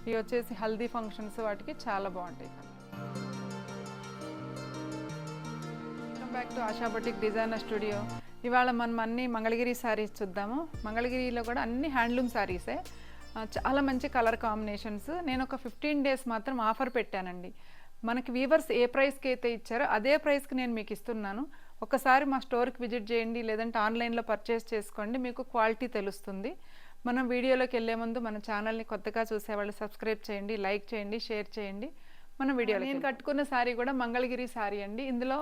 ఇవి వచ్చేసి హల్దీ ఫంక్షన్స్ వాటికి చాలా బాగుంటాయి. Welcome back to ASHA boutique designer studio. ఇవాళ మనం అన్ని మంగళగిరి శారీస్ చూద్దాము. మంగళగిరిలో కూడా అన్ని హ్యాండ్లూమ్ శారీసే, చాలా మంచి కలర్ కాంబినేషన్స్. నేను ఒక 15 డేస్ మాత్రం ఆఫర్ పెట్టానండి. మనకి వీవర్స్ ఏ ప్రైస్కి అయితే ఇచ్చారో అదే ప్రైస్కి నేను మీకు ఇస్తున్నాను. ఒకసారి మా స్టోర్కి విజిట్ చేయండి, లేదంటే ఆన్లైన్లో పర్చేస్ చేసుకోండి, మీకు క్వాలిటీ తెలుస్తుంది. మనం వీడియోలోకి వెళ్ళే ముందు మన ఛానల్ని కొత్తగా చూసేవాళ్ళు సబ్స్క్రైబ్ చేయండి, లైక్ చేయండి, షేర్ చేయండి. మన వీడియోలో నేను కట్టుకున్న శారీ కూడా మంగళగిరి శారీ అండి. ఇందులో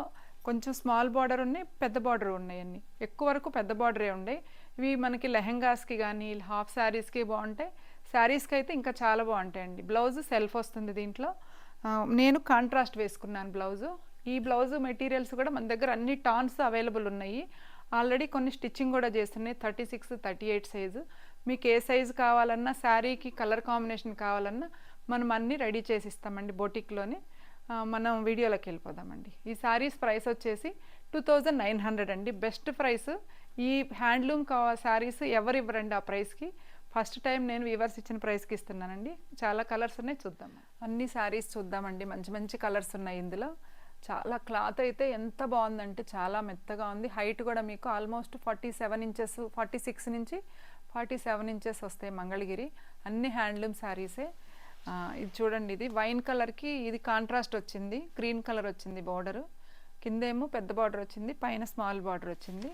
కొంచెం స్మాల్ బార్డర్ ఉన్నాయి, పెద్ద బార్డర్ ఉన్నాయండి. ఎక్కువ వరకు పెద్ద బార్డరే ఉన్నాయి. ఇవి మనకి లెహెంగాస్కి కానీ హాఫ్ శారీస్కి బాగుంటాయి. శారీస్కి అయితే ఇంకా చాలా బాగుంటాయండి. బ్లౌజ్ సెల్ఫ్ వస్తుంది దీంట్లో. నేను కాంట్రాస్ట్ వేసుకున్నాను బ్లౌజు. ఈ బ్లౌజ్ మెటీరియల్స్ కూడా మన దగ్గర అన్ని టాన్స్ అవైలబుల్ ఉన్నాయి. ఆల్రెడీ కొన్ని స్టిచ్చింగ్ కూడా చేస్తున్నాయి. 36, 38 సైజు. మీకు ఏ సైజు కావాలన్నా, శారీకి కలర్ కాంబినేషన్ కావాలన్నా మనం అన్నీ రెడీ చేసి ఇస్తామండి బొటిక్లోని. మనం వీడియోలోకి వెళ్ళిపోదామండి. ఈ శారీస్ ప్రైస్ వచ్చేసి 2900 అండి. Best price. ఈ హ్యాండ్లూమ్ శారీస్ ఎవరు ఇవ్వరండి ఆ ప్రైస్కి. ఫస్ట్ టైం నేను వీవర్స్ ఇచ్చిన ప్రైస్కి ఇస్తున్నానండి. చాలా కలర్స్ ఉన్నాయి, చూద్దాం. అన్ని శారీస్ చూద్దామండి. మంచి మంచి కలర్స్ ఉన్నాయి ఇందులో. చాలా క్లాత్ అయితే ఎంత బాగుందంటే చాలా మెత్తగా ఉంది. హైట్ కూడా మీకు ఆల్మోస్ట్ 47 ఇంచెస్, 46 నుంచి 47 ఇంచెస్ వస్తాయి మంగళగిరి. అన్ని హ్యాండ్లూమ్ శారీసే. ఇది చూడండి, ఇది వైన్ కలర్కి ఇది కాంట్రాస్ట్ వచ్చింది, గ్రీన్ కలర్ వచ్చింది బార్డరు. కిందేమో పెద్ద బార్డర్ వచ్చింది, పైన స్మాల్ బార్డర్ వచ్చింది.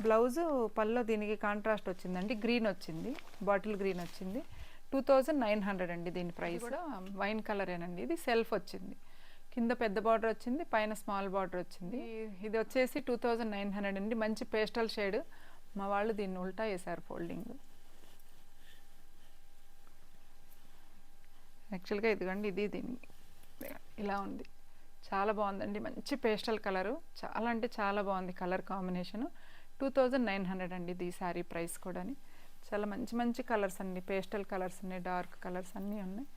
బ్లౌజు పల్లో దీనికి కాంట్రాస్ట్ వచ్చిందండి, గ్రీన్ వచ్చింది, బాటిల్ గ్రీన్ వచ్చింది. 2900 అండి దీని ప్రైస్. కూడా వైన్ కలరేనండి. ఇది సెల్ఫ్ వచ్చింది, కింద పెద్ద బార్డర్ వచ్చింది, పైన స్మాల్ బార్డర్ వచ్చింది. ఇది వచ్చేసి 2900 అండి. మంచి పేస్టల్ షేడ్. మా వాళ్ళు దీన్ని ఉల్టా వేశారు ఫోల్డింగ్. యాక్చువల్గా ఇదిగోండి, ఇది దీనికి ఇలా ఉంది. చాలా బాగుందండి. మంచి పేస్టల్ కలరు, చాలా అంటే చాలా బాగుంది కలర్ కాంబినేషను. 2900 అండి ఇది శారీ ప్రైస్ కూడా. చాలా మంచి మంచి కలర్స్ అండి. పేస్టల్ కలర్స్ ఉన్నాయి, డార్క్ కలర్స్ అన్నీ ఉన్నాయి.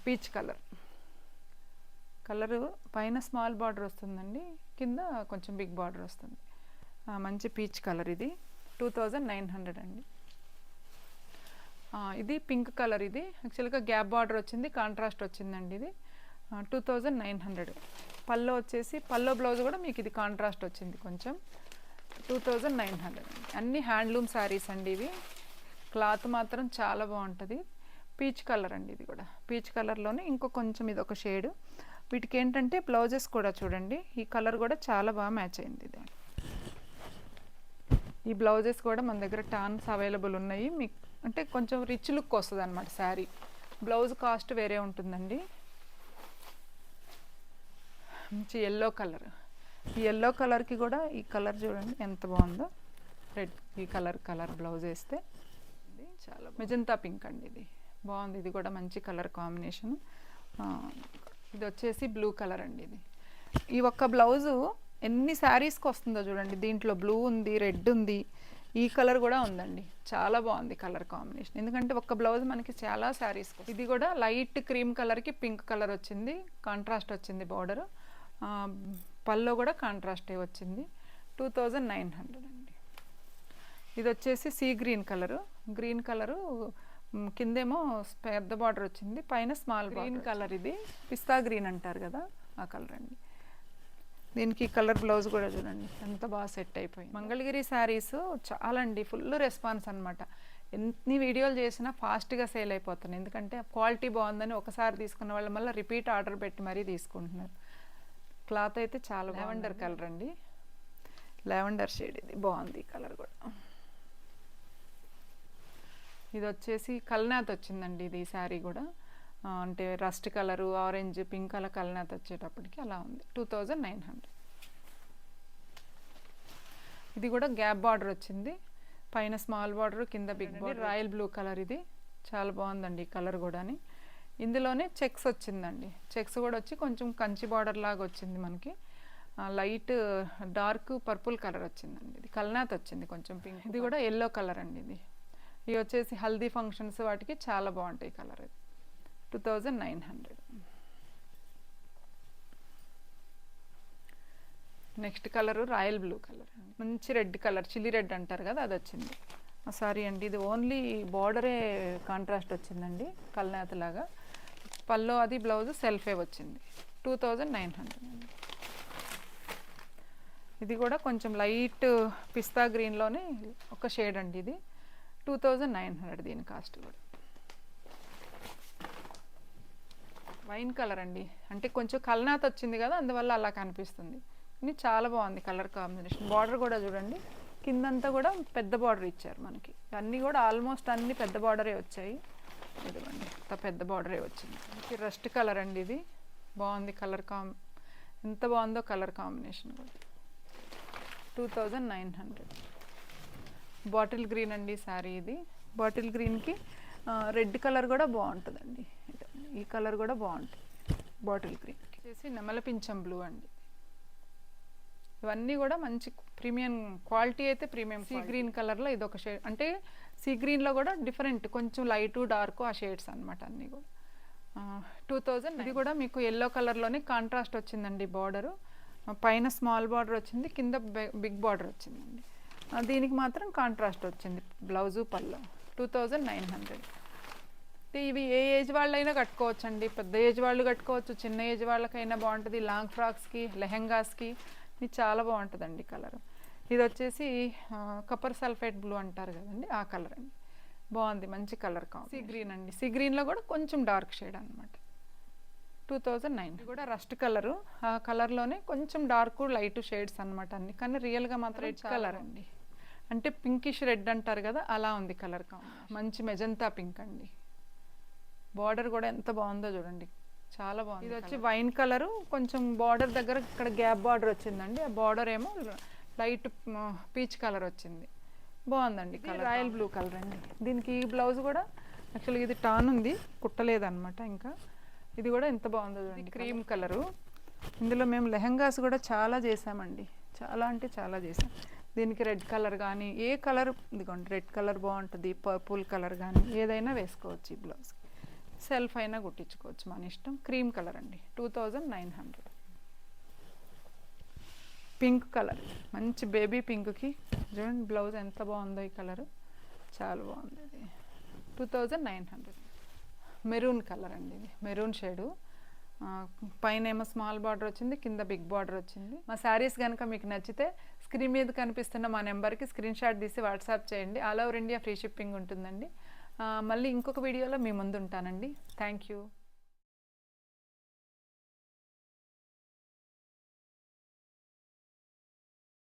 పీచ్ కలరు పైన స్మాల్ బార్డర్ వస్తుందండి, కింద కొంచెం బిగ్ బార్డర్ వస్తుంది. మంచి పీచ్ కలర్. ఇది 2900 అండి. ఇది పింక్ కలర్. ఇది యాక్చువల్గా గ్యాప్ బార్డర్ వచ్చింది, కాంట్రాస్ట్ వచ్చిందండి. ఇది 2900. పల్లో వచ్చేసి పల్లో బ్లౌజ్ కూడా మీకు ఇది కాంట్రాస్ట్ వచ్చింది కొంచెం. 2900. అన్ని హ్యాండ్లూమ్ శారీస్ అండి ఇవి. క్లాత్ మాత్రం చాలా బాగుంటుంది. పీచ్ కలర్ అండి ఇది కూడా. పీచ్ కలర్లోనే ఇంకో కొంచెం ఇది ఒక షేడు. వీటికి ఏంటంటే బ్లౌజెస్ కూడా చూడండి, ఈ కలర్ కూడా చాలా బాగా మ్యాచ్ అయింది. ఇది ఈ బ్లౌజెస్ కూడా మన దగ్గర టాన్స్ అవైలబుల్ ఉన్నాయి. మీకు అంటే కొంచెం రిచ్ లుక్ వస్తుంది అనమాట శారీ. బ్లౌజ్ కాస్ట్ వేరే ఉంటుందండి. మంచి ఎల్లో కలర్. ఈ ఎల్లో కలర్కి కూడా ఈ కలర్ చూడండి ఎంత బాగుందో. రెడ్ ఈ కలర్ బ్లౌజ్ వేస్తే ఇది చాలా మెజంతా పింక్ అండి. ఇది బాగుంది. ఇది కూడా మంచి కలర్ కాంబినేషన్. ఇది వచ్చేసి బ్లూ కలర్ అండి. ఇది ఈ ఒక్క బ్లౌజు ఎన్ని శారీస్కి వస్తుందో చూడండి. దీంట్లో బ్లూ ఉంది, రెడ్ ఉంది, ఈ కలర్ కూడా ఉందండి. చాలా బాగుంది కలర్ కాంబినేషన్. ఎందుకంటే ఒక్క బ్లౌజ్ మనకి చాలా శారీస్. ఇది కూడా లైట్ క్రీమ్ కలర్కి పింక్ కలర్ వచ్చింది, కాంట్రాస్ట్ వచ్చింది బార్డర్. పల్లో కూడా కాంట్రాస్టే వచ్చింది. 2900 అండి. ఇది వచ్చేసి sea green colour. Green colour కిందేమో పెద్ద బార్డర్ వచ్చింది, పైన స్మాల్ గ్రీన్ కలర్. ఇది పిస్తా గ్రీన్ అంటారు కదా, ఆ కలర్ అండి. దీనికి కలర్ బ్లౌజ్ కూడా చూడండి ఎంత బాగా సెట్ అయిపోయింది. మంగళగిరి శారీస్ చాలా అండి, ఫుల్ రెస్పాన్స్ అనమాట. ఎన్ని వీడియోలు చేసినా ఫాస్ట్గా సేల్ అయిపోతున్నాయి. ఎందుకంటే క్వాలిటీ బాగుందని ఒకసారి తీసుకున్న వాళ్ళు మళ్ళీ రిపీట్ ఆర్డర్ పెట్టి మరీ తీసుకుంటున్నారు. క్లాత్ అయితే చాలా లావెండర్ కలర్ అండి, లావెండర్ షేడ్. ఇది బాగుంది ఈ కలర్ కూడా. ఇది వచ్చేసి కల్నాథ్ వచ్చిందండి. ఇది శారీ కూడా అంటే rust colour, orange, pink colour కల్నాథ్ వచ్చేటప్పటికి అలా ఉంది. 2900. ఇది కూడా గ్యాప్ బార్డర్ వచ్చింది, పైన స్మాల్ బార్డర్, కింద big border. Royal blue colour. ఇది చాలా బాగుందండి ఈ కలర్ కూడాని. ఇందులోనే చెక్స్ వచ్చిందండి. చెక్స్ కూడా వచ్చి కొంచెం కంచి బార్డర్ లాగా వచ్చింది మనకి. లైట్ డార్క్ పర్పుల్ కలర్ వచ్చిందండి. ఇది కల్నాథ్ వచ్చింది కొంచెం పింక్. ఇది కూడా ఎల్లో కలర్ అండి. ఇది వచ్చేసి హల్దీ ఫంక్షన్స్ వాటికి చాలా బాగుంటాయి కలర్. ఇది 2900. Next colour royal blue colour. మంచి రెడ్ కలర్, చిల్లీ రెడ్ అంటారు కదా, అది వచ్చింది. సారీ అండి, ఇది ఓన్లీ బార్డరే కాంట్రాస్ట్ వచ్చిందండి, కల్నేతలాగా. పల్లో అది బ్లౌజ్ సెల్ఫే వచ్చింది. 2900 అండి. ఇది కూడా కొంచెం లైట్ పిస్తా గ్రీన్లోనే ఒక షేడ్ అండి. ఇది 2900 దీని కాస్ట్ కూడా. వైన్ కలర్ అండి, అంటే కొంచెం కల్నాథ్ వచ్చింది కదా, అందువల్ల అలా కనిపిస్తుంది. ఇది చాలా బాగుంది కలర్ కాంబినేషన్. బార్డర్ కూడా చూడండి, కిందంతా కూడా పెద్ద బార్డర్ ఇచ్చారు మనకి. అన్నీ కూడా ఆల్మోస్ట్ అన్ని పెద్ద బార్డరే వచ్చాయి. ఇదిగోండి ఇంత పెద్ద బార్డరే వచ్చింది. ఇది రస్ట్ కలర్ అండి, ఇది బాగుంది కలర్ ఎంత బాగుందో కలర్ కాంబినేషన్ కూడా. 2900. బాటిల్ గ్రీన్ అండి శారీ ఇది. బాటిల్ గ్రీన్కి రెడ్ కలర్ కూడా బాగుంటుందండి. ఈ కలర్ కూడా బాగుంటుంది బాటిల్ గ్రీన్కి. వచ్చేసి నెమల పింఛం బ్లూ అండి. ఇవన్నీ కూడా మంచి ప్రీమియం క్వాలిటీ, అయితే ప్రీమియం. సీ గ్రీన్ కలర్లో ఇది ఒక షేడ్, అంటే సీ గ్రీన్లో కూడా డిఫరెంట్, కొంచెం లైటు డార్క్ ఆ షేడ్స్ అనమాట అన్నీ కూడా. 2000. ఇది కూడా మీకు ఎల్లో కలర్లోనే కాంట్రాస్ట్ వచ్చిందండి. బార్డరు పైన స్మాల్ బార్డర్ వచ్చింది, కింద బిగ్ బార్డర్ వచ్చిందండి. దీనికి మాత్రం కాంట్రాస్ట్ వచ్చింది బ్లౌజు పళ్ళు. 2900. ఇవి ఏ ఏజ్ వాళ్ళైనా కట్టుకోవచ్చండి, పెద్ద ఏజ్ వాళ్ళు కట్టుకోవచ్చు, చిన్న ఏజ్ వాళ్ళకైనా బాగుంటుంది. లాంగ్ ఫ్రాక్స్కి, లెహెంగాస్కి ఇది చాలా బాగుంటుందండి కలర్. ఇది వచ్చేసి కపర్ సల్ఫేట్ బ్లూ అంటారు కదండి, ఆ కలర్ అండి. బాగుంది, మంచి కలర్ సీ గ్రీన్ అండి. సీ గ్రీన్లో కూడా కొంచెం డార్క్ షేడ్ అనమాట. 2009. కూడా రస్ట్ కలరు, ఆ కలర్లోనే కొంచెం డార్క్ లైట్ షేడ్స్ అనమాట అన్ని, కానీ రియల్గా మాత్రం రెడ్ కలర్ అండి. అంటే పింకిష్ రెడ్ అంటారు కదా, అలా ఉంది కలర్. మంచి మెజంతా పింక్ అండి. బార్డర్ కూడా ఎంత బాగుందో చూడండి, చాలా బాగుంది. ఇది వచ్చి వైన్ కలరు, కొంచెం బార్డర్ దగ్గర ఇక్కడ గ్యాప్ బార్డర్ వచ్చిందండి. ఆ బార్డర్ ఏమో లైట్ పీచ్ కలర్ వచ్చింది. బాగుందండి కలర్. రాయల్ బ్లూ కలర్ అండి. దీనికి ఈ బ్లౌజ్ కూడా యాక్చువల్గా ఇది టాన్ ఉంది, కుట్టలేదన్నమాట ఇంకా. ఇది కూడా ఎంత బాగుందో చూడండి, క్రీమ్ కలరు. ఇందులో మేము లెహంగాస్ కూడా చాలా చేసామండి, చాలా అంటే చాలా చేసాం. దీనికి రెడ్ కలర్ కానీ ఏ కలర్, ఇదిగోండి రెడ్ కలర్ బాగుంటుంది, పర్పుల్ కలర్ కానీ ఏదైనా వేసుకోవచ్చు. ఈ బ్లౌజ్ సెల్ఫ్ అయినా కుట్టించుకోవచ్చు, మన ఇష్టం. క్రీమ్ కలర్ అండి. 2900. పింక్ కలర్, మంచి బేబీ పింక్కి చూడండి బ్లౌజ్ ఎంత బాగుందో. ఈ కలరు చాలా బాగుంది. ఇది 2900. మెరూన్ కలర్ అండి, ఇది మెరూన్ షేడు. పైన ఏమో స్మాల్ బార్డర్ వచ్చింది, కింద బిగ్ బార్డర్ వచ్చింది. మా శారీస్ కనుక మీకు నచ్చితే స్క్రీన్ మీద కనిపిస్తున్న మా నెంబర్కి స్క్రీన్ షాట్ తీసి వాట్సాప్ చేయండి. All over India free shipping ఉంటుందండి. మళ్ళీ ఇంకొక వీడియోలో మీ ముందు ఉంటానండి. Thank you.